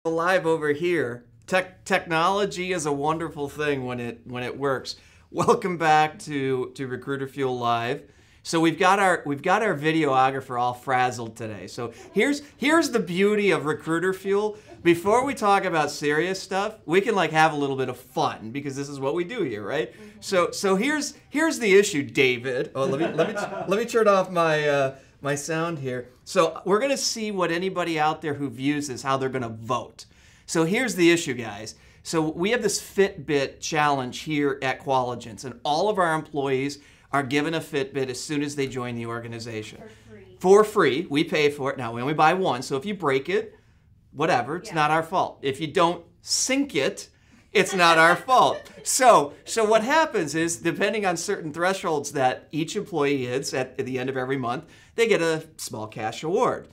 Live over here. Technology is a wonderful thing when it works. Welcome back to Recruiter Fuel Live. So we've got our videographer all frazzled today. So here's the beauty of Recruiter Fuel. Before we talk about serious stuff, we can like have a little bit of fun because this is what we do here, right? So here's the issue, David. Oh, let me turn off my sound here. So we're gonna see what anybody out there who views this, how they're gonna vote. So here's the issue, guys. So we have this Fitbit challenge here at Qualigence, and all of our employees are given a Fitbit as soon as they join the organization. For free. For free. We pay for it. Now, we only buy one, so if you break it, whatever, it's not our fault. If you don't sync it, it's not our fault. So what happens is, depending on certain thresholds that each employee hits at the end of every month, they get a small cash award.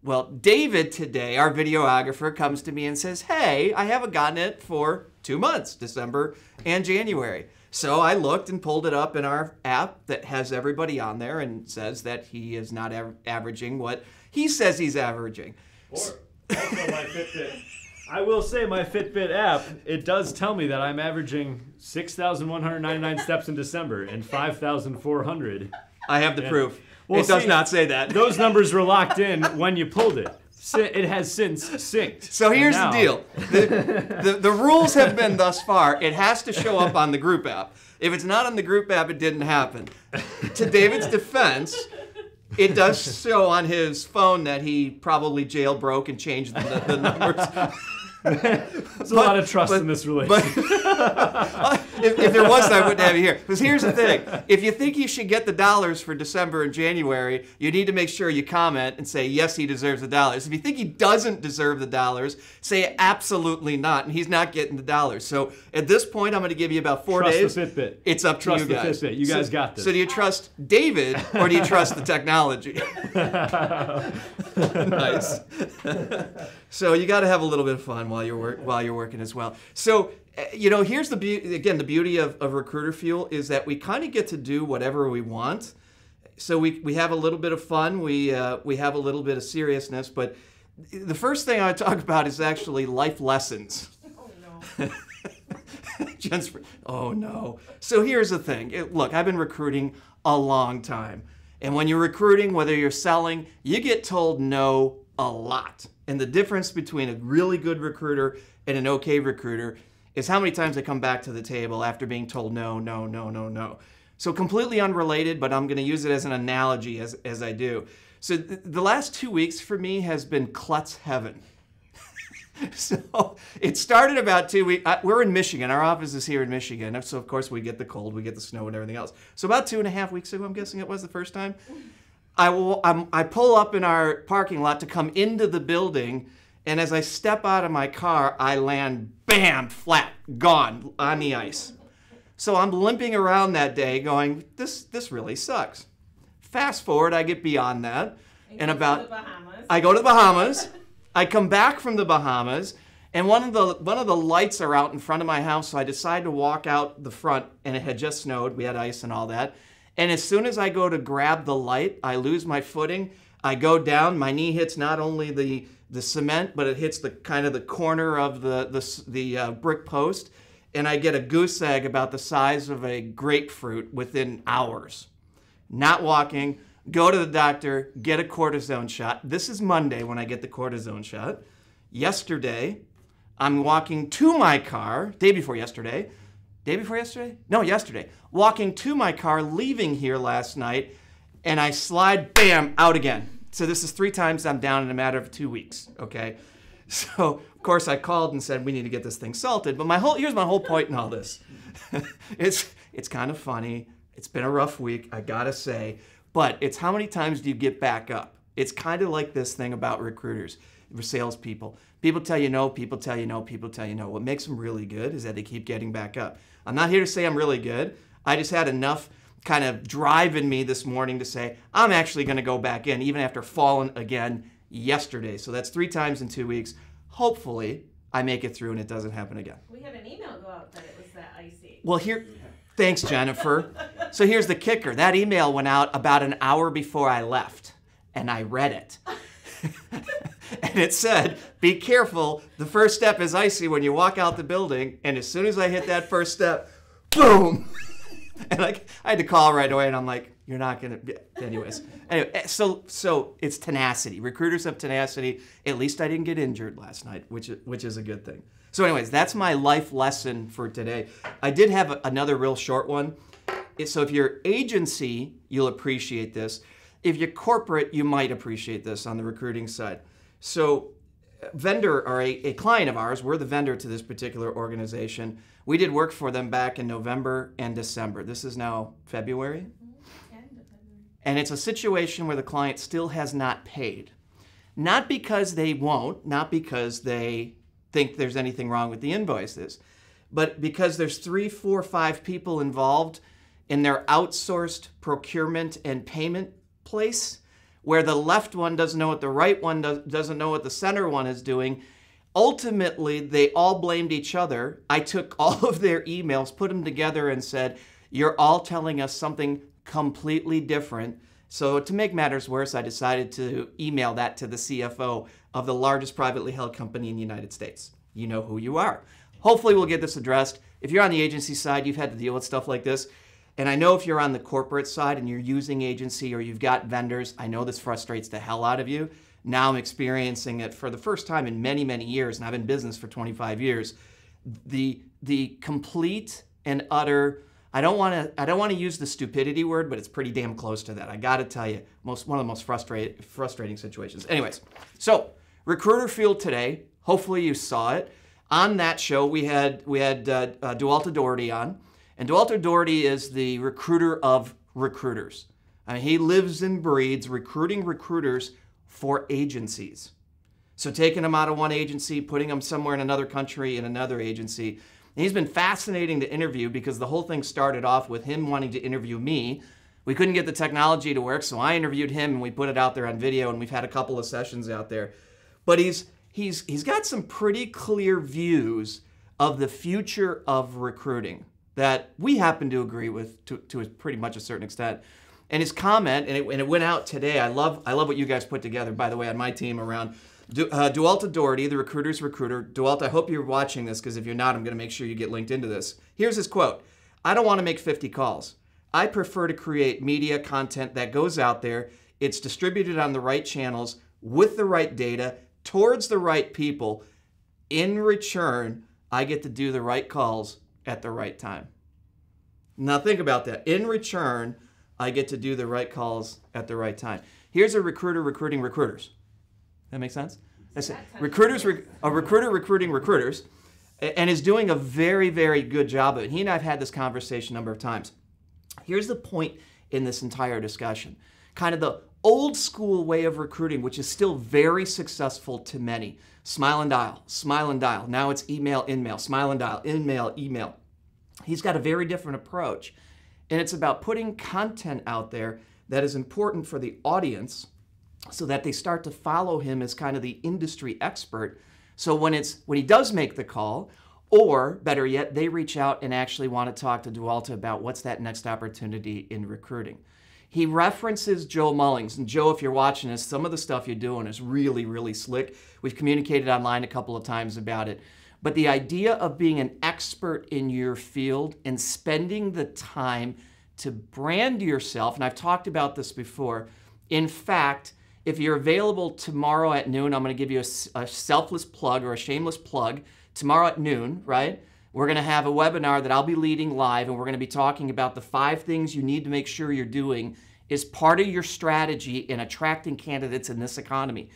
Well, David today, our videographer, comes to me and says, hey, I haven't gotten it for 2 months, December and January. So I looked and pulled it up in our app that has everybody on there and says that he is not averaging what he says he's averaging. Also my Fitbit. I will say my Fitbit app, it does tell me that I'm averaging 6,199 steps in December and 5,400. I have the proof. Well, it does not say that. Those numbers were locked in when you pulled it. It has since synced. So here's the deal. The rules have been thus far, it has to show up on the group app. If it's not on the group app, it didn't happen. To David's defense, it does show on his phone that he probably jailbroke and changed the numbers. There's a lot of trust in this relationship. If there wasn't, I wouldn't have you here. Because here's the thing. If you think he should get the dollars for December and January, you need to make sure you comment and say, yes, he deserves the dollars. If you think he doesn't deserve the dollars, say absolutely not, and he's not getting the dollars. So at this point, I'm going to give you about 4 days. Trust the Fitbit. It's up to you guys. Trust the Fitbit. You guys got this. So do you trust David or do you trust the technology? Nice. So you got to have a little bit of fun while you're working as well. So here's the beauty of Recruiter Fuel is that we kind of get to do whatever we want. So we have a little bit of fun. We have a little bit of seriousness. But the first thing I talk about is actually life lessons. Oh no. Oh no. So here's the thing. Look, I've been recruiting a long time. And when you're recruiting, whether you're selling, you get told no a lot. And the difference between a really good recruiter and an okay recruiter is how many times they come back to the table after being told no, no, no, no, no. So completely unrelated, but I'm going to use it as an analogy as I do. So the last 2 weeks for me has been klutz heaven. So it started about 2 weeks. We're in Michigan. Our office is here in Michigan. So of course we get the cold, we get the snow and everything else. So about 2.5 weeks ago, I'm guessing it was the first time, I pull up in our parking lot to come into the building, and as I step out of my car, I land, bam, flat, gone on the ice. So I'm limping around that day going, this really sucks. Fast forward, I get beyond that. And I go to the Bahamas. I come back from the Bahamas, and one of the lights are out in front of my house, so I decide to walk out the front, and it had just snowed. We had ice and all that. And as soon as I go to grab the light, I lose my footing. I go down. My knee hits not only the cement, but it hits the kind of the corner of the brick post, and I get a goose egg about the size of a grapefruit within hours. Not walking. Go to the doctor, get a cortisone shot. This is Monday when I get the cortisone shot. Yesterday, I'm walking to my car, day before yesterday. No, yesterday. Walking to my car, leaving here last night, and I slide, bam, out again. So this is 3 times I'm down in a matter of 2 weeks, okay? So, of course, I called and said, we need to get this thing salted. But here's my whole point in all this. It's kind of funny. It's been a rough week, I gotta say. But it's how many times do you get back up? It's kind of like this thing about recruiters, salespeople. People tell you no, people tell you no, people tell you no. What makes them really good is that they keep getting back up. I'm not here to say I'm really good. I just had enough kind of drive in me this morning to say, I'm actually going to go back in, even after falling again yesterday. So that's 3 times in 2 weeks. Hopefully, I make it through and it doesn't happen again. We had an email go out that it was that icy. Well, thanks, Jennifer. So here's the kicker. That email went out about an hour before I left, and I read it. And it said, be careful, the first step is icy when you walk out the building. And as soon as I hit that first step, boom. And I had to call right away, and I'm like, you're not going to, anyways. Anyway, so it's tenacity. Recruiters have tenacity. At least I didn't get injured last night, which is a good thing. So anyways, that's my life lesson for today. I did have another real short one. So if you're agency, you'll appreciate this. If you're corporate, you might appreciate this on the recruiting side. So vendor, or a client of ours, we're the vendor to this particular organization. We did work for them back in November and December. This is now February. And it's a situation where the client still has not paid. Not because they won't, not because they think there's anything wrong with the invoices, but because there's 3, 4, 5 people involved in their outsourced procurement and payment place, where the left one doesn't know what the right one doesn't know what the center one is doing. Ultimately, they all blamed each other. I took all of their emails, put them together, and said, you're all telling us something completely different. So to make matters worse, I decided to email that to the CFO of the largest privately held company in the United States. You know who you are. Hopefully we'll get this addressed. If you're on the agency side, you've had to deal with stuff like this. And I know if you're on the corporate side and you're using agency or you've got vendors, I know this frustrates the hell out of you. Now I'm experiencing it for the first time in many, many years, and I've been in business for 25 years. The complete and utter, I don't want to use the stupidity word, but it's pretty damn close to that. I got to tell you, one of the most frustrating situations. Anyways, so Recruiter Field today, hopefully you saw it. On that show, we had Doherty on. And Doherty is the recruiter of recruiters. I mean, he lives and breathes recruiting recruiters for agencies. So taking them out of one agency, putting them somewhere in another country in another agency. And he's been fascinating to interview because the whole thing started off with him wanting to interview me. We couldn't get the technology to work, so I interviewed him and we put it out there on video, and we've had a couple of sessions out there. But he's got some pretty clear views of the future of recruiting that we happen to agree with to pretty much a certain extent. And his comment, and it went out today, I love what you guys put together, by the way, on my team around Doherty, the recruiter's recruiter. Dewalt, I hope you're watching this, because if you're not, I'm going to make sure you get linked into this. Here's his quote. I don't want to make 50 calls. I prefer to create media content that goes out there. It's distributed on the right channels with the right data towards the right people. In return, I get to do the right calls at the right time. Now think about that. In return, I get to do the right calls at the right time. Here's a recruiter recruiting recruiters. That make sense? That's it. A recruiter recruiting recruiters, and is doing a very, very good job of it. He and I have had this conversation a number of times. Here's the point in this entire discussion. Kind of the old school way of recruiting, which is still very successful to many. Smile and dial, smile and dial. Now it's email, in-mail, smile and dial, in-mail, email. He's got a very different approach. And it's about putting content out there that is important for the audience so that they start to follow him as kind of the industry expert. So when he does make the call, or better yet, they reach out and actually want to talk to Dewalt about what's that next opportunity in recruiting. He references Joe Mullings. And Joe, if you're watching this, some of the stuff you're doing is really, really slick. We've communicated online a couple of times about it. But the idea of being an expert in your field and spending the time to brand yourself, and I've talked about this before. In fact, if you're available tomorrow at noon, I'm going to give you a selfless plug or a shameless plug. Tomorrow at noon, right? We're going to have a webinar that I'll be leading live, and we're going to be talking about the 5 things you need to make sure you're doing as part of your strategy in attracting candidates in this economy.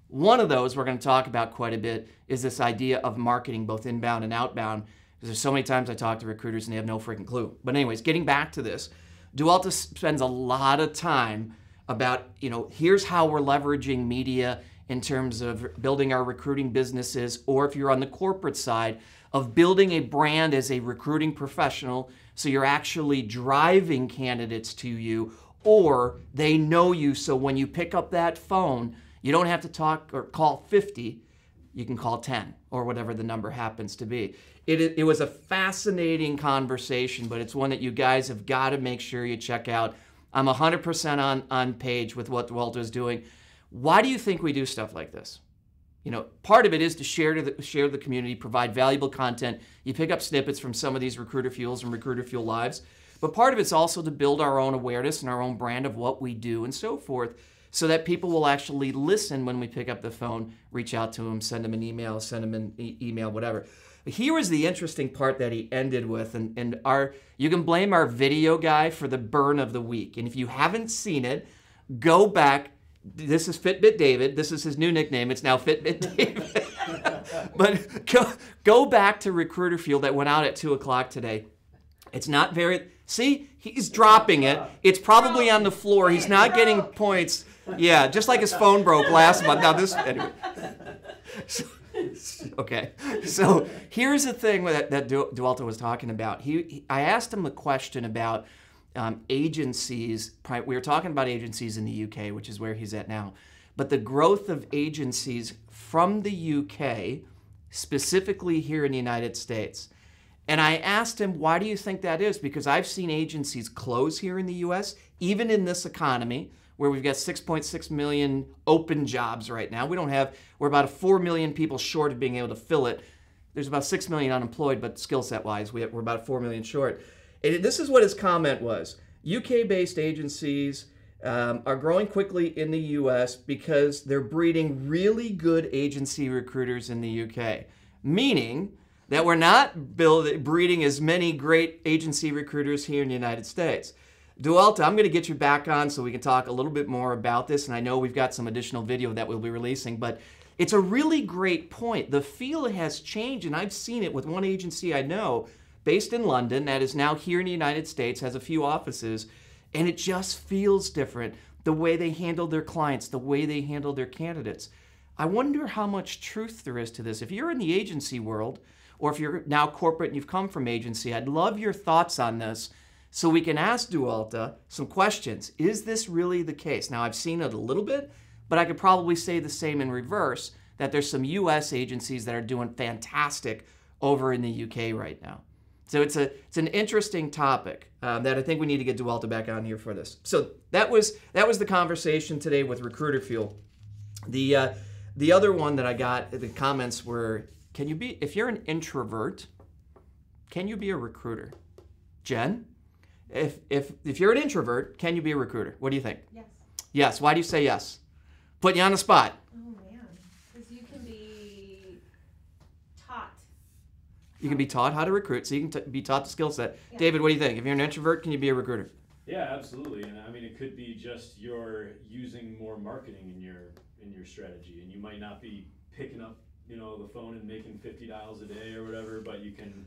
One of those we're going to talk about quite a bit is this idea of marketing, both inbound and outbound, because there's so many times I talk to recruiters and they have no freaking clue. But anyways, getting back to this, Dewalt spends a lot of time about, here's how we're leveraging media in terms of building our recruiting businesses, or if you're on the corporate side, of building a brand as a recruiting professional so you're actually driving candidates to you, or they know you, so when you pick up that phone, you don't have to talk or call 50, you can call 10 or whatever the number happens to be. It was a fascinating conversation, but it's one that you guys have got to make sure you check out. I'm 100% on page with what Dewalt is doing. Why do you think we do stuff like this? Part of it is to share the community, provide valuable content. You pick up snippets from some of these Recruiter Fuels and Recruiter Fuel Lives. But part of it's also to build our own awareness and our own brand of what we do and so forth, so that people will actually listen when we pick up the phone, reach out to them, send them an email, whatever. But here was the interesting part that he ended with, and you can blame our video guy for the burn of the week. And if you haven't seen it, go back. This is Fitbit David. This is his new nickname. It's now Fitbit David. But go back to Recruiter Fuel that went out at 2 o'clock today. It's not very... See, he's dropping it. It's probably on the floor. He's not getting points. Yeah, just like his phone broke last month. Now this... Anyway. Okay. So here's the thing that Dualto was talking about. I asked him a question about agencies. We were talking about agencies in the UK, which is where he's at now. But the growth of agencies from the UK, specifically here in the United States. And I asked him, why do you think that is? Because I've seen agencies close here in the US, even in this economy, where we've got 6.6 million open jobs right now. We're about 4 million people short of being able to fill it. There's about 6 million unemployed, but skill set wise, we're about 4 million short. And this is what his comment was. UK-based agencies are growing quickly in the US because they're breeding really good agency recruiters in the UK. Meaning that we're not breeding as many great agency recruiters here in the United States. Dualto, I'm going to get you back on so we can talk a little bit more about this, and I know we've got some additional video that we'll be releasing, but it's a really great point. The field has changed, and I've seen it with one agency I know, based in London, that is now here in the United States, has a few offices, and it just feels different. The way they handle their clients, the way they handle their candidates. I wonder how much truth there is to this. If you're in the agency world, or if you're now corporate and you've come from agency, I'd love your thoughts on this so we can ask Dualto some questions. Is this really the case? Now, I've seen it a little bit, but I could probably say the same in reverse, that there's some US agencies that are doing fantastic over in the UK right now. So it's an interesting topic that I think we need to get Dualto back on here for this. So that was the conversation today with Recruiter Fuel. The other one that I got, the comments were, if you're an introvert, can you be a recruiter? Jen, if you're an introvert, can you be a recruiter? What do you think? Yes. Yes. Why do you say yes? Putting you on the spot. Oh man, because you can be taught. You can be taught how to recruit, so you can be taught the skill set. Yeah. David, what do you think? If you're an introvert, can you be a recruiter? Yeah, absolutely. And I mean, it could be just you're using more marketing in your strategy, and you might not be picking up the phone and making 50 dials a day or whatever, but you can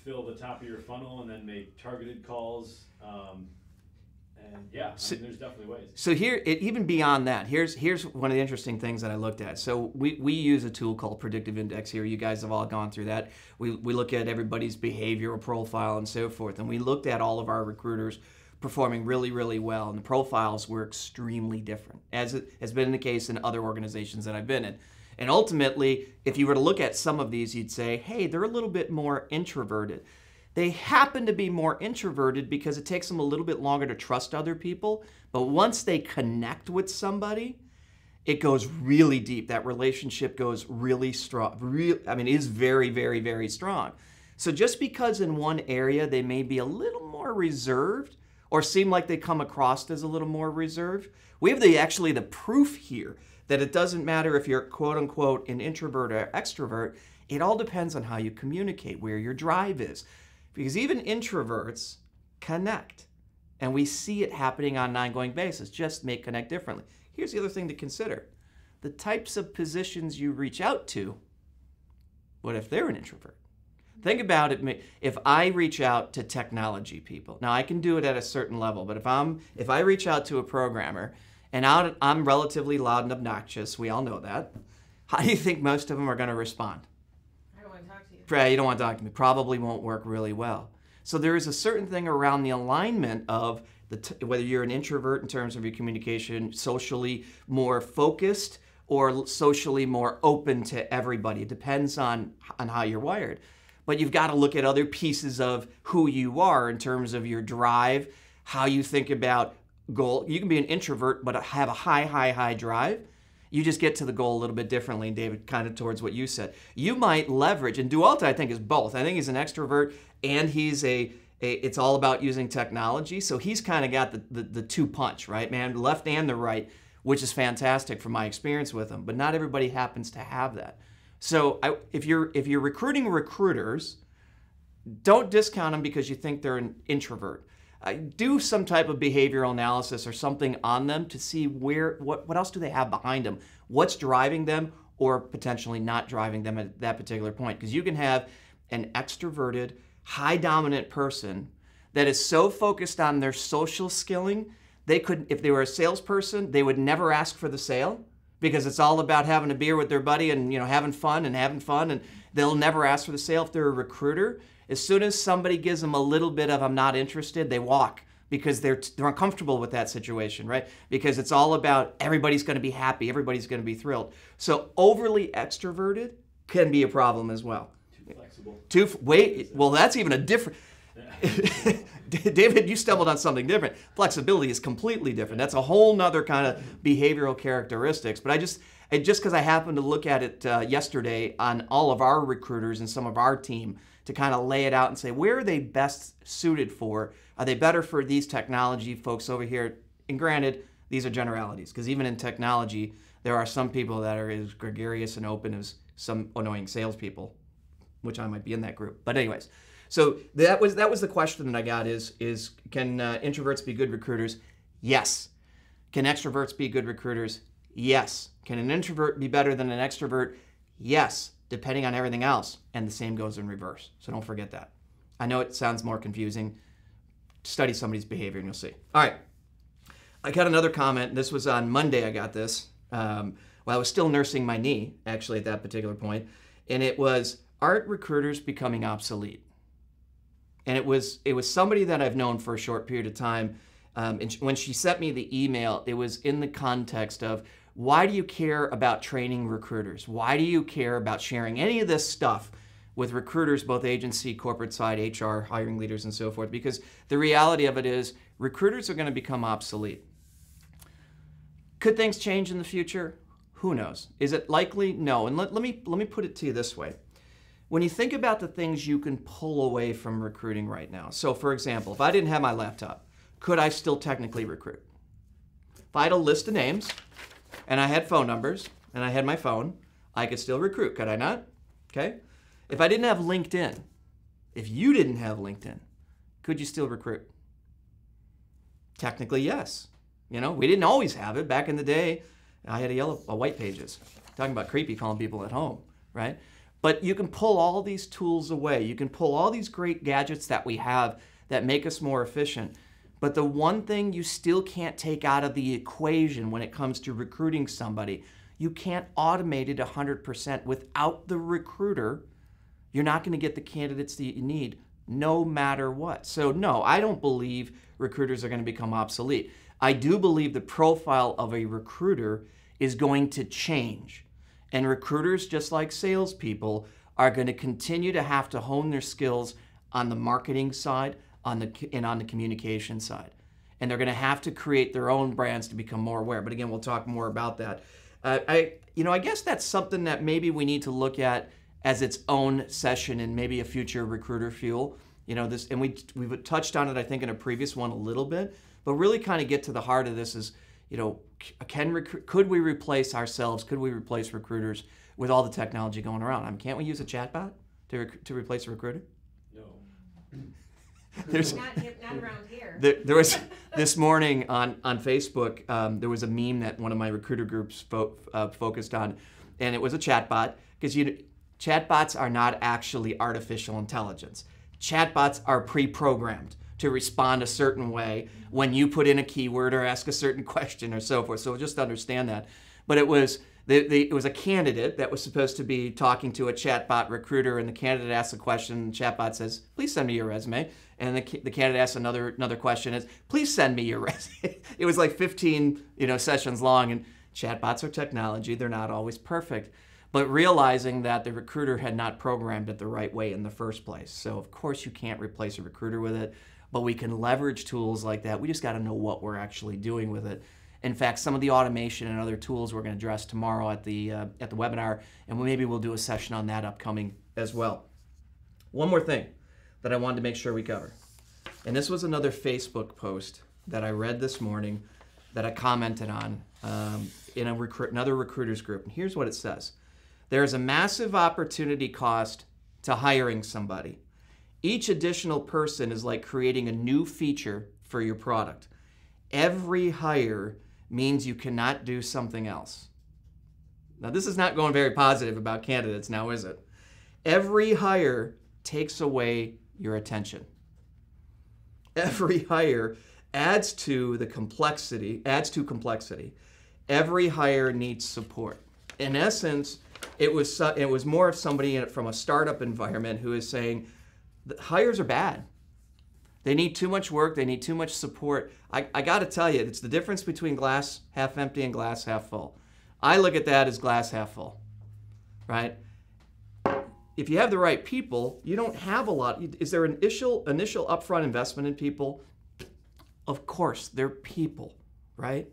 fill the top of your funnel and then make targeted calls. And yeah, there's definitely ways. So here, even beyond that, here's one of the interesting things that I looked at. So we use a tool called Predictive Index here. You guys have all gone through that. We look at everybody's behavioral profile and so forth, and we looked at all of our recruiters performing really, really well, and the profiles were extremely different, as it has been the case in other organizations that I've been in. And ultimately, if you were to look at some of these, you'd say, hey, they're a little bit more introverted. They happen to be more introverted because it takes them a little bit longer to trust other people. But once they connect with somebody, it goes really deep. That relationship goes really strong. Is very, very, very strong. So just because in one area they may be a little more reserved or seem like they come across as a little more reserved, we have actually the proof here that it doesn't matter if you're quote-unquote an introvert or extrovert. It all depends on how you communicate, where your drive is. Because even introverts connect. And we see it happening on an ongoing basis. Just may connect differently. Here's the other thing to consider. The types of positions you reach out to, what if they're an introvert? Think about it. If I reach out to technology people, now I can do it at a certain level, but if I reach out to a programmer, and I'm relatively loud and obnoxious, we all know that, how do you think most of them are going to respond? I don't want to talk to you. You don't want to talk to me. Probably won't work really well. So there is a certain thing around the alignment of whether you're an introvert in terms of your communication, socially more focused or socially more open to everybody. It depends on how you're wired. But you've got to look at other pieces of who you are in terms of your drive, how you think about goal. You can be an introvert but have a high drive. You just get to the goal a little bit differently, David, kind of towards what you said. You might leverage, and Doherty, I think, is both. I think he's an extrovert, and he's it's all about using technology. So he's kind of got the two punch, right, man? The left and the right, which is fantastic from my experience with him. But not everybody happens to have that. So if you're recruiting recruiters, don't discount them because you think they're an introvert. Do some type of behavioral analysis or something on them to see what else do they have behind them, what's driving them or potentially not driving them at that particular point. Because you can have an extroverted, high dominant person that is so focused on their social skilling, they could, if they were a salesperson, they would never ask for the sale because it's all about having a beer with their buddy and having fun, and they'll never ask for the sale. If they're a recruiter, as soon as somebody gives them a little bit of "I'm not interested," they walk because they're uncomfortable with that situation, right? Because it's all about everybody's going to be happy, everybody's going to be thrilled. So overly extroverted can be a problem as well. Too flexible. Well, that's even a different. David, you stumbled on something different. Flexibility is completely different. That's a whole nother kind of behavioral characteristics. But just because I happened to look at it yesterday on all of our recruiters and some of our team to kind of lay it out and say, where are they best suited for? Are they better for these technology folks over here? And granted, these are generalities, because even in technology, there are some people that are as gregarious and open as some annoying salespeople, which I might be in that group. But anyways, so that was the question that I got is can introverts be good recruiters? Yes. Can extroverts be good recruiters? Yes. Can an introvert be better than an extrovert? Yes, depending on everything else. And the same goes in reverse. So don't forget that. I know it sounds more confusing. Study somebody's behavior and you'll see. All right. I got another comment. This was on Monday I got this. While I was still nursing my knee, actually, at that particular point. And it was, aren't recruiters becoming obsolete? And it was somebody that I've known for a short period of time. And when she sent me the email, it was in the context of, why do you care about training recruiters? Why do you care about sharing any of this stuff with recruiters, both agency, corporate side, HR, hiring leaders, and so forth? Because the reality of it is recruiters are going to become obsolete. Could things change in the future? Who knows? Is it likely? No. And let me put it to you this way. When you think about the things you can pull away from recruiting right now. So for example, if I didn't have my laptop, could I still technically recruit? If I had a list of names and I had phone numbers and I had my phone, I could still recruit, could I not? Okay. If I didn't have LinkedIn, if you didn't have LinkedIn, could you still recruit? Technically, yes. We didn't always have it. Back in the day, I had a white pages. Talking about creepy calling people at home, right? But you can pull all these tools away. You can pull all these great gadgets that we have that make us more efficient. But the one thing you still can't take out of the equation when it comes to recruiting somebody, you can't automate it 100%. Without the recruiter, you're not going to get the candidates that you need no matter what. So no, I don't believe recruiters are going to become obsolete. I do believe the profile of a recruiter is going to change. And recruiters, just like salespeople, are going to continue to have to hone their skills on the marketing side and on the communication side. And they're going to have to create their own brands to become more aware. But again, we'll talk more about that. I guess that's something that maybe we need to look at as its own session in maybe a future Recruiter Fuel. And we've touched on it, I think, in a previous one a little bit. But really kind of get to the heart of this is, could we replace ourselves? Could we replace recruiters with all the technology going around? Can't we use a chatbot to replace a recruiter? No. Not around here. There was this morning on Facebook. There was a meme that one of my recruiter groups focused on, and it was a chatbot because chatbots are not actually artificial intelligence. Chatbots are pre-programmed to respond a certain way when you put in a keyword or ask a certain question or so forth. So just understand that. But it was a candidate that was supposed to be talking to a chatbot recruiter, and the candidate asks a question, and the chatbot says, "Please send me your resume." And the candidate asks another question, is, "Please send me your resume." It was like 15 sessions long, and chatbots are technology. They're not always perfect. But realizing that the recruiter had not programmed it the right way in the first place. So of course you can't replace a recruiter with it, but we can leverage tools like that. We just got to know what we're actually doing with it. In fact, some of the automation and other tools we're going to address tomorrow at the webinar, and maybe we'll do a session on that upcoming as well. One more thing that I wanted to make sure we cover, and this was another Facebook post that I read this morning that I commented on in another recruiters group. And here's what it says. There is a massive opportunity cost to hiring somebody. Each additional person is like creating a new feature for your product. Every hire means you cannot do something else. Now, this is not going very positive about candidates now, is it? Every hire takes away your attention. Every hire adds to complexity. Every hire needs support. In essence, it was more of somebody from a startup environment who is saying, hires are bad. They need too much work. They need too much support. I got to tell you, it's the difference between glass half empty and glass half full. I look at that as glass half full, right? If you have the right people, you don't have a lot. Is there an initial upfront investment in people? Of course, they're people, right?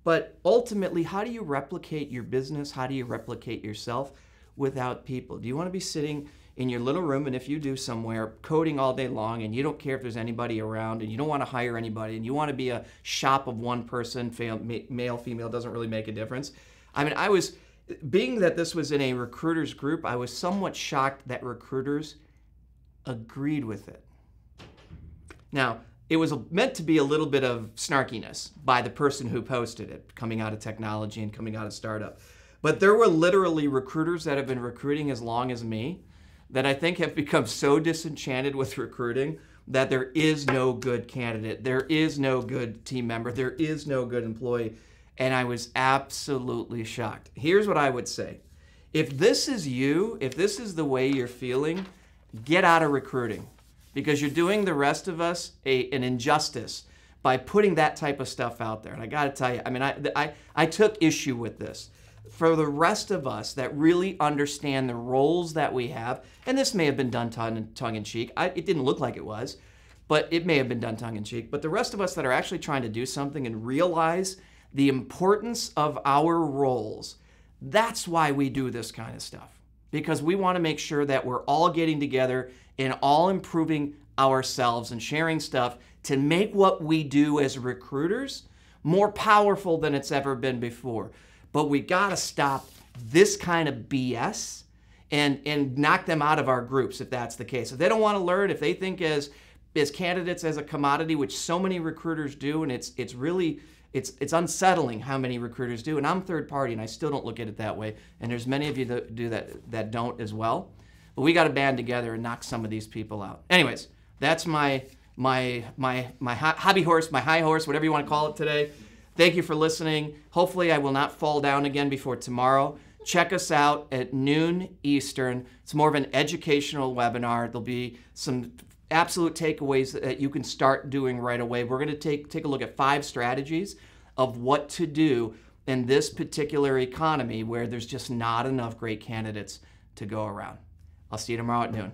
But ultimately, how do you replicate your business? How do you replicate yourself without people? Do you want to be sitting in your little room, and if you do somewhere, coding all day long, and you don't care if there's anybody around, and you don't want to hire anybody, and you want to be a shop of one person, male, female, doesn't really make a difference? I mean, being that this was in a recruiters group, I was somewhat shocked that recruiters agreed with it. Now, it was meant to be a little bit of snarkiness by the person who posted it, coming out of technology and coming out of startup. But there were literally recruiters that have been recruiting as long as me that I think have become so disenchanted with recruiting that there is no good candidate, there is no good team member, there is no good employee. And I was absolutely shocked. Here's what I would say. If this is you, if this is the way you're feeling, get out of recruiting, because you're doing the rest of us an injustice by putting that type of stuff out there. And I got to tell you, I mean, I took issue with this. For the rest of us that really understand the roles that we have, and this may have been done tongue-in-cheek. It didn't look like it was, but it may have been done tongue-in-cheek. But the rest of us that are actually trying to do something and realize the importance of our roles, that's why we do this kind of stuff. Because we want to make sure that we're all getting together and all improving ourselves and sharing stuff to make what we do as recruiters more powerful than it's ever been before. But we got to stop this kind of BS and knock them out of our groups if that's the case. If they don't want to learn, if they think as candidates as a commodity, which so many recruiters do, and it's unsettling how many recruiters do. And I'm third party, and I still don't look at it that way. And there's many of you that do that don't as well. But we got to band together and knock some of these people out. Anyways, that's my hobby horse, my high horse, whatever you want to call it today. Thank you for listening. Hopefully I will not fall down again before tomorrow. Check us out at noon Eastern. It's more of an educational webinar. There'll be some absolute takeaways that you can start doing right away. We're going to take a look at 5 strategies of what to do in this particular economy where there's just not enough great candidates to go around. I'll see you tomorrow at noon.